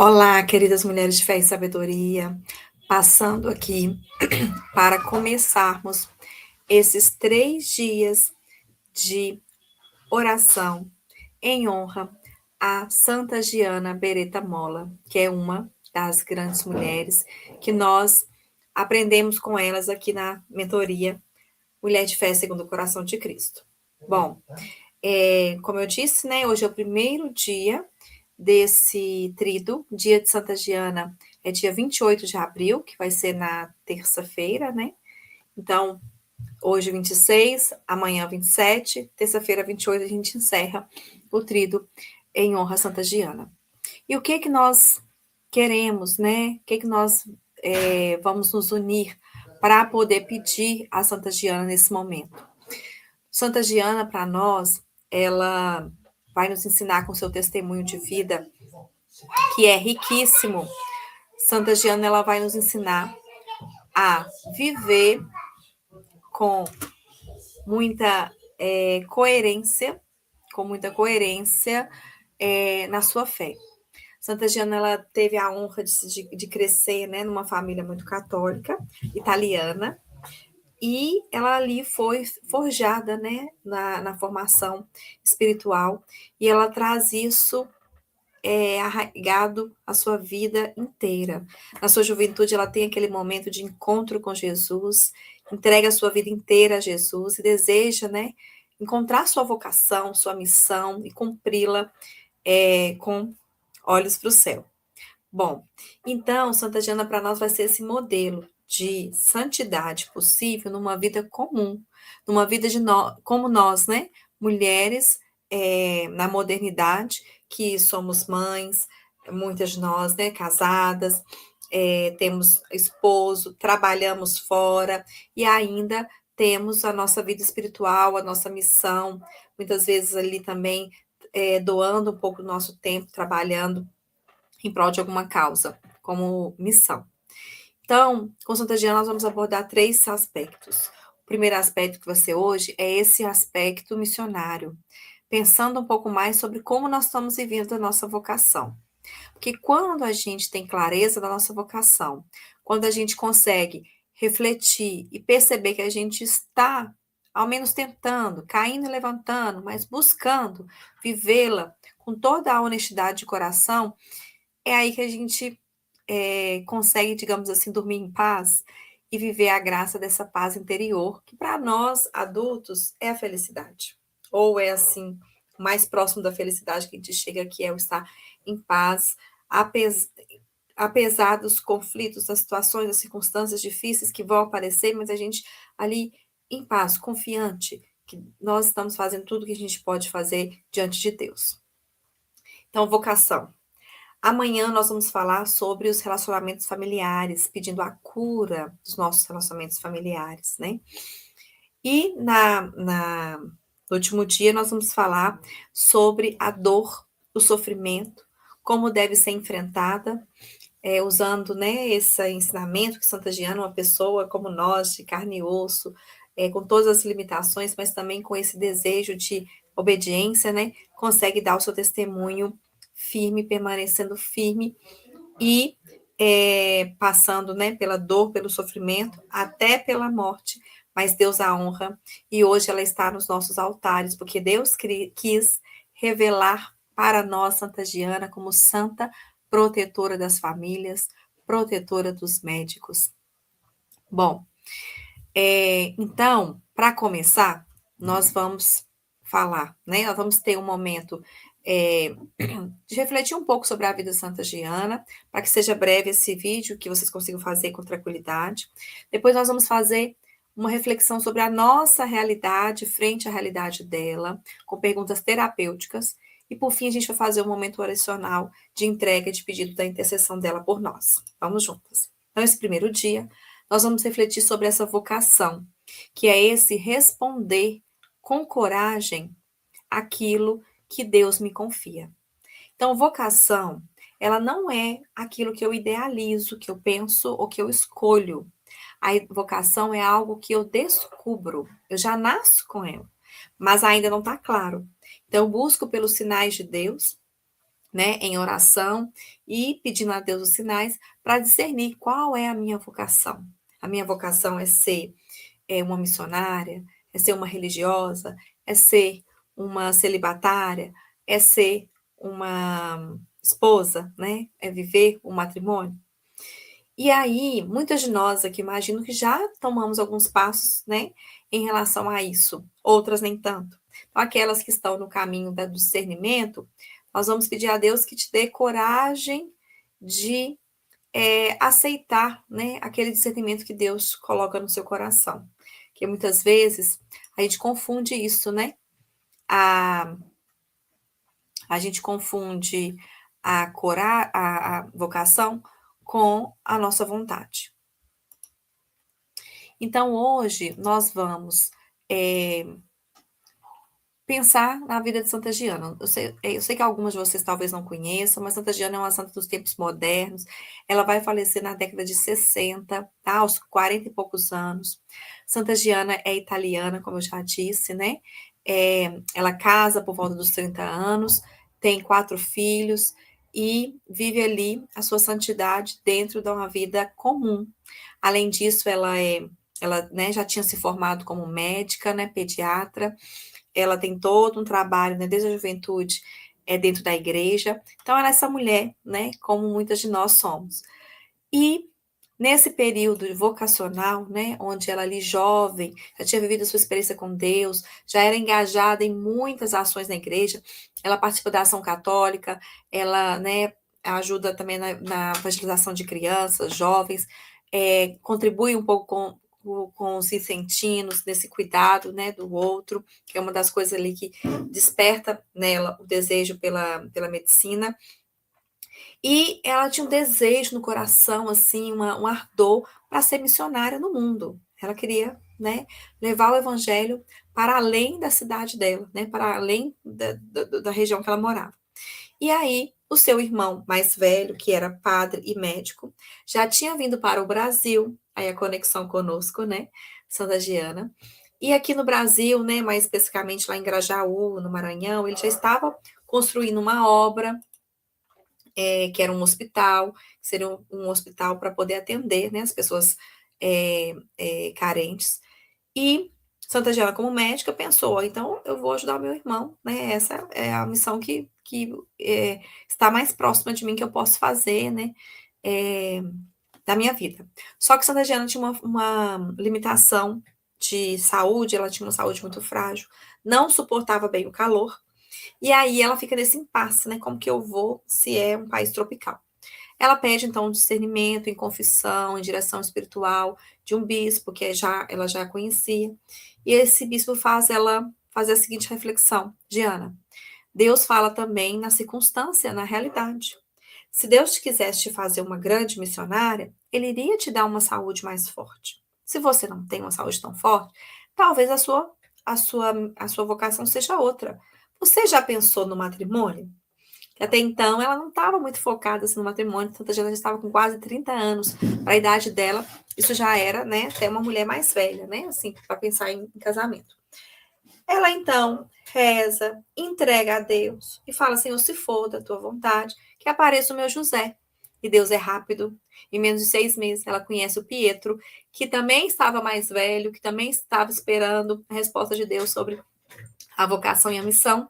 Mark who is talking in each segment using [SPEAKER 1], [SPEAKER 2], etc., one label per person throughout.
[SPEAKER 1] Olá, queridas mulheres de fé e sabedoria, passando aqui para começarmos esses 3 dias de oração em honra a Santa Giana Beretta Molla, que é uma das grandes mulheres que nós aprendemos com elas aqui na mentoria Mulher de Fé segundo o Coração de Cristo. Bom, como eu disse, né, hoje é o primeiro dia desse trido, dia de Santa Giana é dia 28 de abril, que vai ser na terça-feira, né? Então, hoje 26, amanhã 27, terça-feira 28 a gente encerra o trido em honra a Santa Giana. E o que que nós queremos, né? O que que nós vamos nos unir para poder pedir a Santa Giana nesse momento? Santa Giana, para nós, ela vai nos ensinar com seu testemunho de vida, que é riquíssimo. Santa Giana, ela vai nos ensinar a viver com muita coerência, na sua fé. Santa Giana, ela teve a honra de crescer, né, numa família muito católica, italiana, e ela ali foi forjada, né, na formação espiritual, e ela traz isso arraigado a sua vida inteira. Na sua juventude, ela tem aquele momento de encontro com Jesus, entrega a sua vida inteira a Jesus e deseja, né, encontrar sua vocação, sua missão e cumpri-la com olhos para o céu. Bom, então, Santa Diana para nós vai ser esse modelo de santidade possível numa vida comum, numa vida como nós, né? Mulheres na modernidade, que somos mães, muitas de nós, né? Casadas, temos esposo, trabalhamos fora e ainda temos a nossa vida espiritual, a nossa missão, muitas vezes ali também doando um pouco do nosso tempo, trabalhando em prol de alguma causa, como missão. Então, com Santa Diana, nós vamos abordar 3 aspectos. O primeiro aspecto que vai ser hoje é esse aspecto missionário, pensando um pouco mais sobre como nós estamos vivendo a nossa vocação. Porque quando a gente tem clareza da nossa vocação, quando a gente consegue refletir e perceber que a gente está, ao menos tentando, caindo e levantando, mas buscando vivê-la com toda a honestidade de coração, é aí que a gente consegue, digamos assim, dormir em paz e viver a graça dessa paz interior, que para nós adultos é a felicidade. Ou é assim, mais próximo da felicidade que a gente chega, que é o estar em paz, apesar dos conflitos, das situações, das circunstâncias difíceis que vão aparecer, mas a gente ali em paz, confiante, que nós estamos fazendo tudo que a gente pode fazer diante de Deus. Então, vocação. Amanhã nós vamos falar sobre os relacionamentos familiares, pedindo a cura dos nossos relacionamentos familiares, né? E no último dia nós vamos falar sobre a dor, o sofrimento, como deve ser enfrentada, usando, né, esse ensinamento que Santa Giana, uma pessoa como nós, de carne e osso, com todas as limitações, mas também com esse desejo de obediência, né, consegue dar o seu testemunho firme, permanecendo firme e passando, né, pela dor, pelo sofrimento, até pela morte, mas Deus a honra, e hoje ela está nos nossos altares, porque Deus quis revelar para nós Santa Giana como santa protetora das famílias, protetora dos médicos. Bom, então, para começar, nós vamos falar, né? Nós vamos ter um momento de refletir um pouco sobre a vida de Santa Giana, para que seja breve esse vídeo, que vocês consigam fazer com tranquilidade. Depois nós vamos fazer uma reflexão sobre a nossa realidade frente à realidade dela, com perguntas terapêuticas. E por fim, a gente vai fazer um momento oracional de entrega, de pedido da intercessão dela por nós. Vamos juntas. Então, esse primeiro dia, nós vamos refletir sobre essa vocação, que é esse responder com coragem aquilo que Deus me confia. Então, vocação, ela não é aquilo que eu idealizo, que eu penso ou que eu escolho. A vocação é algo que eu descubro, eu já nasço com ela, mas ainda não está claro. Então, eu busco pelos sinais de Deus, né, em oração e pedindo a Deus os sinais para discernir qual é a minha vocação. A minha vocação é ser uma missionária, é ser uma religiosa, é ser uma celibatária, é ser uma esposa, né? É viver o matrimônio. E aí, muitas de nós aqui imagino que já tomamos alguns passos, né, em relação a isso, outras nem tanto. Então, aquelas que estão no caminho do discernimento, nós vamos pedir a Deus que te dê coragem de aceitar, né, aquele discernimento que Deus coloca no seu coração. Que muitas vezes a gente confunde isso, né? A, a gente confunde a vocação com a nossa vontade. Então, hoje, nós vamos pensar na vida de Santa Giana. Eu sei que algumas de vocês talvez não conheçam, mas Santa Giana é uma santa dos tempos modernos. Ela vai falecer na década de 60, tá? Aos 40 e poucos anos. Santa Giana é italiana, como eu já disse, né? Ela casa por volta dos 30 anos, tem 4 filhos e vive ali a sua santidade dentro de uma vida comum. Além disso, ela, né, já tinha se formado como médica, né, pediatra. Ela tem todo um trabalho, né, desde a juventude, dentro da igreja. Então, ela é essa mulher, né, como muitas de nós somos. E nesse período vocacional, né, onde ela ali jovem, já tinha vivido a sua experiência com Deus, já era engajada em muitas ações na igreja, ela participa da ação católica, ela, né, ajuda também na evangelização de crianças, jovens, contribui um pouco com os vicentinos, nesse cuidado, né, do outro, que é uma das coisas ali que desperta nela o desejo pela medicina. E ela tinha um desejo no coração, assim, um ardor para ser missionária no mundo. Ela queria, né, levar o evangelho para além da cidade dela, né, para além da região que ela morava. E aí, o seu irmão mais velho, que era padre e médico, já tinha vindo para o Brasil, aí a conexão conosco, né, Santa Giana. E aqui no Brasil, né, mais especificamente lá em Grajaú, no Maranhão, ele já estava construindo uma obra, que era um hospital, que seria um hospital para poder atender, né, as pessoas carentes. E Santa Giana, como médica, pensou: então eu vou ajudar o meu irmão, né? Essa é a missão que está mais próxima de mim que eu posso fazer, né? É, da minha vida. Só que Santa Giana tinha uma limitação de saúde, ela tinha uma saúde muito frágil, não suportava bem o calor, e aí ela fica nesse impasse, né? Como que eu vou se é um país tropical? Ela pede, então, um discernimento em confissão, em direção espiritual, de um bispo que ela já conhecia. E esse bispo faz ela fazer a seguinte reflexão: Diana, Deus fala também na circunstância, na realidade. Se Deus quisesse te fazer uma grande missionária, ele iria te dar uma saúde mais forte. Se você não tem uma saúde tão forte, talvez a sua vocação seja outra. Você já pensou no matrimônio? Até então, ela não estava muito focada assim, no matrimônio, Santa Jana já estava com quase 30 anos. Para a idade dela, isso já era, né, até uma mulher mais velha, né, assim, para pensar em casamento. Ela então reza, entrega a Deus e fala: Senhor, se for da tua vontade, que apareça o meu José. E Deus é rápido. Em menos de 6 meses, ela conhece o Pietro, que também estava mais velho, que também estava esperando a resposta de Deus sobre a vocação e a missão.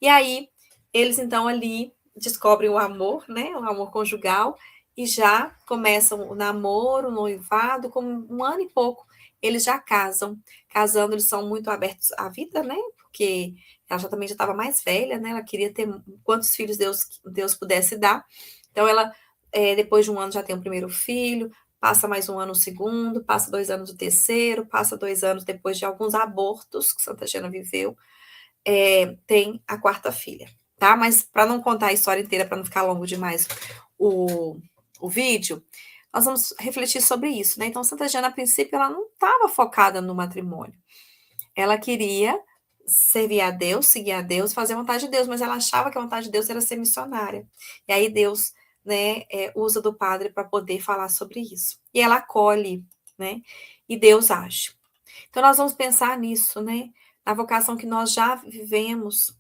[SPEAKER 1] E aí, eles então ali descobrem o amor, né? O amor conjugal, e já começam o namoro, o noivado, com 1 ano e pouco, eles já casam. Casando, eles são muito abertos à vida, né? Porque ela já também já estava mais velha, né? Ela queria ter quantos filhos Deus pudesse dar. Então, ela, depois de 1 ano, já tem o primeiro filho, passa mais 1 ano o segundo, passa 2 anos o terceiro, passa 2 anos depois de alguns abortos que Santa Jana viveu, tem a quarta filha, tá? Mas para não contar a história inteira, para não ficar longo demais o, o vídeo, nós vamos refletir sobre isso, né? Então, Santa Jana, a princípio, ela não estava focada no matrimônio. Ela queria servir a Deus, seguir a Deus, fazer a vontade de Deus, mas ela achava que a vontade de Deus era ser missionária. E aí Deus, né, usa do padre para poder falar sobre isso. E ela acolhe, né? E Deus age. Então, nós vamos pensar nisso, né? Na vocação que nós já vivemos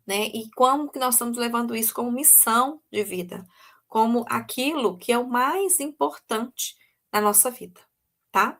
[SPEAKER 1] né? E como que nós estamos levando isso como missão de vida, como aquilo que é o mais importante na nossa vida, tá?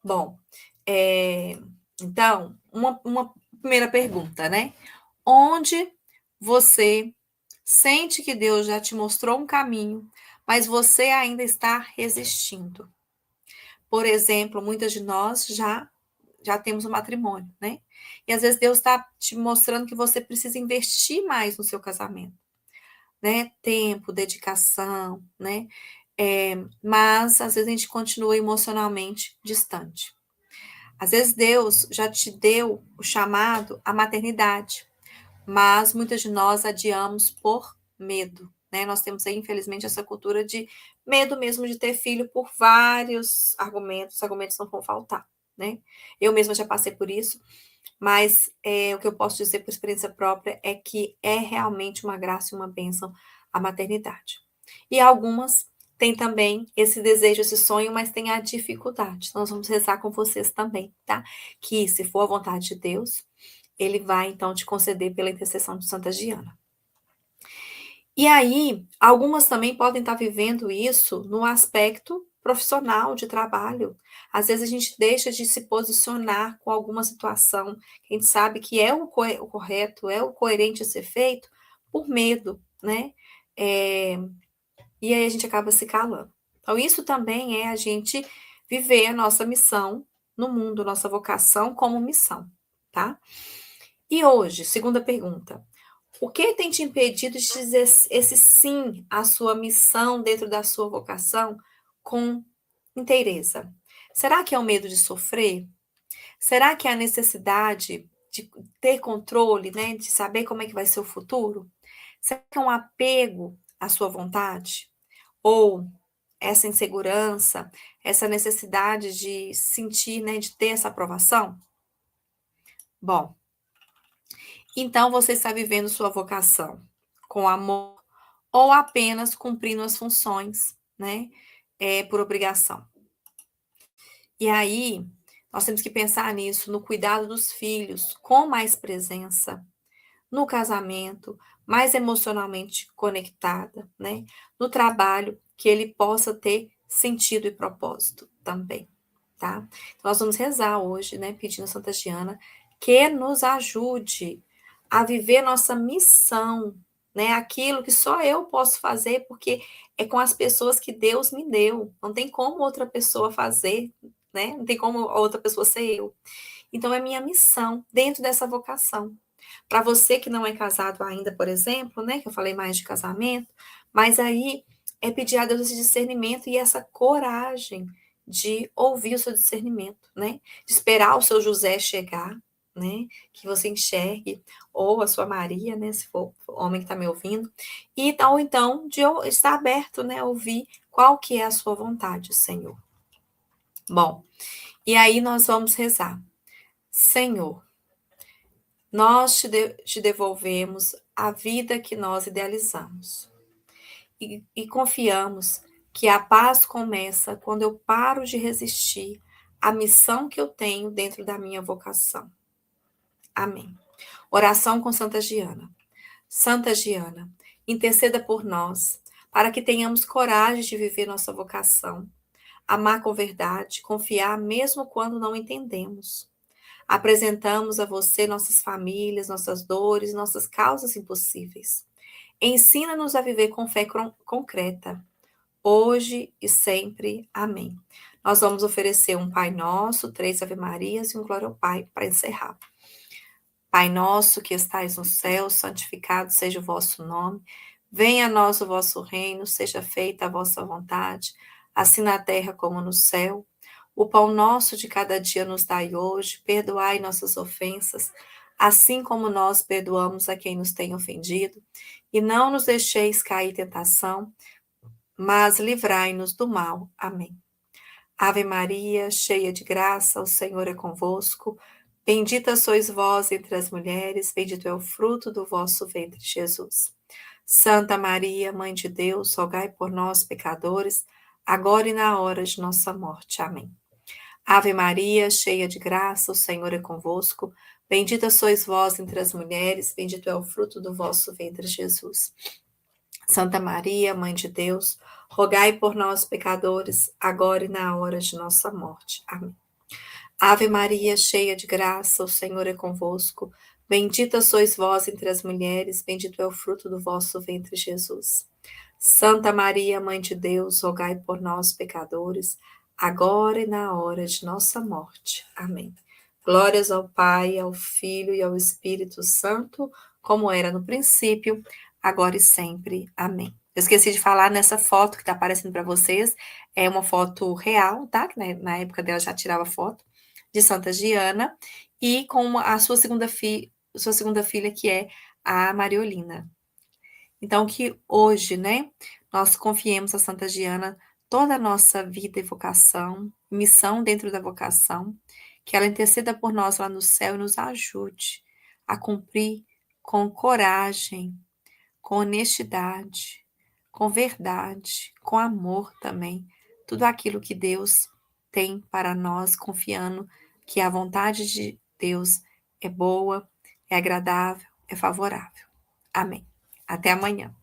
[SPEAKER 1] Bom, é, então, uma primeira pergunta, né? Onde você sente que Deus já te mostrou um caminho, mas você ainda está resistindo? Por exemplo, muitas de nós já temos um matrimônio, né? E às vezes Deus está te mostrando que você precisa investir mais no seu casamento, né? Tempo, dedicação, né? Mas às vezes a gente continua emocionalmente distante. Às vezes Deus já te deu o chamado à maternidade, mas muitas de nós adiamos por medo, né? Nós temos aí, infelizmente, essa cultura de medo mesmo de ter filho por vários argumentos, os argumentos não vão faltar, né? Eu mesma já passei por isso, mas o que eu posso dizer por experiência própria é que é realmente uma graça e uma bênção a maternidade. E algumas têm também esse desejo, esse sonho, mas têm a dificuldade. Nós vamos rezar com vocês também, tá? Que se for a vontade de Deus, ele vai então te conceder pela intercessão de Santa Giana. E aí, algumas também podem estar vivendo isso no aspecto profissional de trabalho. Às vezes a gente deixa de se posicionar com alguma situação que a gente sabe que é o correto, é o coerente a ser feito, por medo, né? É, e aí a gente acaba se calando. Então, isso também é a gente viver a nossa missão no mundo, nossa vocação como missão, tá? E hoje, segunda pergunta. O que tem te impedido de dizer esse sim à sua missão dentro da sua vocação com inteireza? Será que é o medo de sofrer? Será que é a necessidade de ter controle, né, de saber como é que vai ser o futuro? Será que é um apego à sua vontade? Ou essa insegurança, essa necessidade de sentir, né, de ter essa aprovação? Bom, então você está vivendo sua vocação com amor ou apenas cumprindo as funções, né, por obrigação. E aí, nós temos que pensar nisso, no cuidado dos filhos, com mais presença, no casamento, mais emocionalmente conectada, né, no trabalho, que ele possa ter sentido e propósito também, tá? Então, nós vamos rezar hoje, né, pedindo a Santa Giana que nos ajude a viver nossa missão, né? Aquilo que só eu posso fazer, porque é com as pessoas que Deus me deu. Não tem como outra pessoa fazer, né? Não tem como outra pessoa ser eu. Então, é minha missão dentro dessa vocação. Para você que não é casado ainda, por exemplo, né? Que eu falei mais de casamento, mas aí é pedir a Deus esse discernimento e essa coragem de ouvir o seu discernimento, né? De esperar o seu José chegar, né? Que você enxergue, ou a sua Maria, né? Se for o homem que está me ouvindo, e ou então de estar aberto, né? Ouvir qual que é a sua vontade, Senhor. Bom, e aí nós vamos rezar. Senhor, nós te devolvemos a vida que nós idealizamos e confiamos que a paz começa quando eu paro de resistir à missão que eu tenho dentro da minha vocação. Amém. Oração com Santa Giana. Santa Giana, interceda por nós, para que tenhamos coragem de viver nossa vocação, amar com verdade, confiar mesmo quando não entendemos. Apresentamos a você nossas famílias, nossas dores, nossas causas impossíveis. Ensina-nos a viver com fé concreta, hoje e sempre. Amém. Nós vamos oferecer um Pai Nosso, 3 Ave Marias e um Glória ao Pai para encerrar. Pai nosso que estais no céu, santificado seja o vosso nome. Venha a nós o vosso reino, seja feita a vossa vontade, assim na terra como no céu. O pão nosso de cada dia nos dai hoje, perdoai nossas ofensas, assim como nós perdoamos a quem nos tem ofendido. E não nos deixeis cair em tentação, mas livrai-nos do mal. Amém. Ave Maria, cheia de graça, o Senhor é convosco. Bendita sois vós entre as mulheres, bendito é o fruto do vosso ventre, Jesus. Santa Maria, Mãe de Deus, rogai por nós, pecadores, agora e na hora de nossa morte. Amém. Ave Maria, cheia de graça, o Senhor é convosco. Bendita sois vós entre as mulheres, bendito é o fruto do vosso ventre, Jesus. Santa Maria, Mãe de Deus, rogai por nós, pecadores, agora e na hora de nossa morte. Amém. Ave Maria, cheia de graça, o Senhor é convosco. Bendita sois vós entre as mulheres, bendito é o fruto do vosso ventre, Jesus. Santa Maria, Mãe de Deus, rogai por nós, pecadores, agora e na hora de nossa morte. Amém. Glórias ao Pai, ao Filho e ao Espírito Santo, como era no princípio, agora e sempre. Amém. Eu esqueci de falar nessa foto que está aparecendo para vocês, é uma foto real, tá? Na época dela já tirava foto, de Santa Giana, e com a sua segunda filha, que é a Mariolina. Então, que hoje, né, nós confiemos a Santa Giana toda a nossa vida e vocação, missão dentro da vocação, que ela interceda por nós lá no céu e nos ajude a cumprir com coragem, com honestidade, com verdade, com amor também, tudo aquilo que Deus tem para nós, confiando que a vontade de Deus é boa, é agradável, é favorável. Amém. Até amanhã.